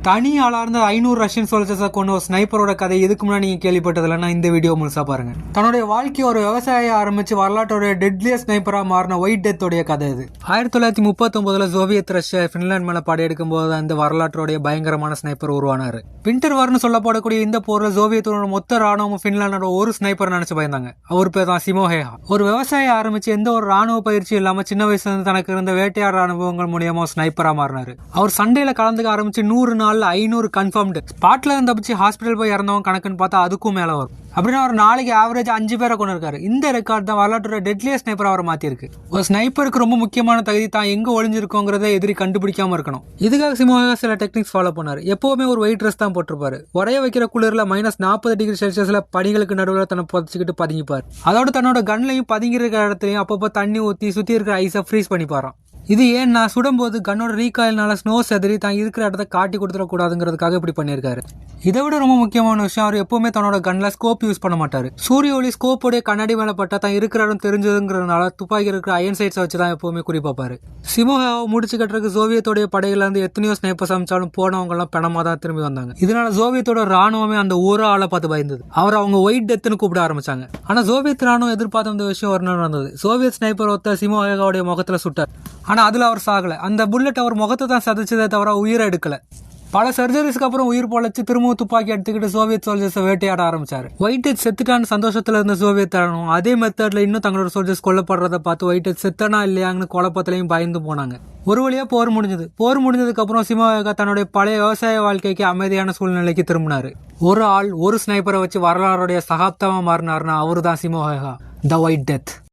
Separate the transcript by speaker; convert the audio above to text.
Speaker 1: தனி ஆளார்ந்த 500 ரஷ்யன் சோல்ஜர்ஸை கொண்ட ஒரு ஸ்னைப்பரோட கதை இதுக்கு முன்னாடி நீங்க கேள்விப்பட்டதில்லைன்னா இந்த வீடியோ முழுசா பாருங்க. தன்னுடைய வாழ்க்கையை ஒரு விவசாயியை ஆரம்பிச்சு வரலாற்றோட டெட்லியஸ்ட் ஸ்னைப்பரா மாறின ஒயிட் டெத் உடைய கதை இது. 1939 சோவியத் ரஷ்யா பின்லாந்து மேல படையெடுக்கும் போது அந்த வரலாற்றோடைய பயங்கரமான ஸ்னைப்பர் உருவானாரு. வின்டர் வார்னு சொல்லப்படக்கூடிய இந்த போர்ல சோவியத்தோட மொத்த ராணுவம் பின்லாண்டோட ஒரு ஸ்னைப்பர் நினைச்சு பயந்தாங்க. அவர் பேர் தான் சிமோஹேஹா. ஒரு விவசாயியை ஆரம்பிச்சு எந்த ஒரு ராணுவ பயிற்சி இல்லாம சின்ன வயசுல இருந்து தனக்கு இருந்த வேட்டையாடு அனுபவங்கள் மூலியமா ஸ்னைப்பரா மாறினாரு. அவர் சண்டையில கலந்துக்க ஆரம்பிச்சு 100 நாள்ல 500 கன்ஃபர்ம்டு. ஸ்பாட்ல இருந்து தப்பிச்சு ஹாஸ்பிட்டல் போய் இறந்தவங்க கணக்குன்னு பார்த்தா அதுக்கும் மேல வரும். அப்படின்னா ஒரு நாளைக்கு ஆவரேஜ் 5 பேரை கொண்டு இருக்காரு. இந்த ரெக்கார்ட் தான் வரலாற்றோட டெட்லியஸ்ட் ஸ்னைப்பர் அவரை மாத்திருக்கு. ஒரு ஸ்னைப்பருக்கு ரொம்ப முக்கியமான தகுதி தான் எங்க ஒளிஞ்சிருக்கோங்கிறத எதிரி கண்டுபிடிக்காம இருக்கணும். இதுக்காக சிமோஹேஹா சில டெக்னிக்ஸ் ஃபாலோ பண்ணாரு. எப்பவுமே ஒரு ஒயிட் ட்ரெஸ் தான் போட்டிருப்பாரு. உரைய வைக்கிற குளிர்ல -40 டிகிரி செல்சியஸ்ல பனிகளுக்கு நடுவில் தன்னை புதைச்சிக்கிட்டு பதுங்கிப்பாரு. அதோட தன்னோட கன்லையும் பதுங்கி இருக்கிற இடத்துலயும் அப்பப்போ தண்ணி ஊத்தி சுத்தி இருக்கிற ஐஸை ஃப்ரீஸ் பண்ணிப்பாராம். இது ஏன்னா சுடும்போது கன்னோட ரீகாயில்னால ஸ்னோ செதறி தான் இருக்கிற இடத்த காட்டி கொடுத்துடக்கூடாதுங்கிறதுக்காக இப்படி பண்ணியிருக்காரு. இதை விட ரொம்ப முக்கியமான விஷயம், அவர் எப்பவுமே தன்னோட கன்ல ஸ்கோப் யூஸ் பண்ண மாட்டாரு. சூரிய ஒளி ஸ்கோப்போடைய கண்ணாடி மேல பட்டா தான் இருக்கிற இடம் தெரிஞ்சதுங்கிறதுனால துப்பாக்கி இருக்கிற அயன் சைட்ஸை வச்சு தான் எப்பவுமே குறிப்பாரு. சிமோஹேஹாவை முடிச்சு கட்டுறதுக்கு சோவியத்தோடைய படையில இருந்து எத்தனையோ ஸ்னைப்பர்ஸ் அமைச்சாலும் போனவங்க எல்லாம் பணமா தான் திரும்பி வந்தாங்க. இதனால சோவியத்தோட ராணுவமே அந்த ஒரு ஆளை பார்த்து பயந்தது. அவர் அவங்க ஒயிட் டெத்னு கூப்பிட ஆரம்பிச்சாங்க. ஆனா சோவியத் ராணுவம் எதிர்பார்த்த அந்த விஷயம் ஒரு நாள் நடந்தது. சோவியத் ஸ்னைப்பர் ஒருத்த சிமோஹேஹாவுடைய முகத்துல சுட்டார். ஆனா அதுல அவர் சாகல. அந்த புல்லட் அவர் முகத்தை தான் சதைச்சதே தவிர உயிரை எடுக்கல. பல சர்ஜரிஸ்க்கு அப்புறம் உயிர் பொழைச்சு திரும்பவும் துப்பாக்கி எடுத்துக்கிட்டு சோவியத் சோல்ஜர்ஸை வேட்டையாட ஆரம்பிச்சாரு. ஒயிட் டெத் செத்துட்டான்னு சந்தோஷத்துல இருந்த சோவியத் ராணுவம் அதே மெத்தட்ல இன்னும் தங்களோட சோல்ஜர்ஸ் கொல்லப்படுறத பார்த்து ஒயிட் டெத் செத்தானா இல்லையாங்கன்னு குழப்பத்திலையும் பயந்து போனாங்க. ஒரு வழியா போர் முடிஞ்சது. போர் முடிஞ்சதுக்கு அப்புறம் சிமோஹேஹா தன்னுடைய பழைய விவசாய வாழ்க்கைக்கு அமைதியான சூழ்நிலைக்கு திரும்பினாரு. ஒரு ஆள் ஒரு ஸ்னைப்பரை வச்சு வரலாறுடைய சகாப்தமா மாறினார்னா அவரு தான் சிமோஹேஹா, த ஒயிட் டெத்.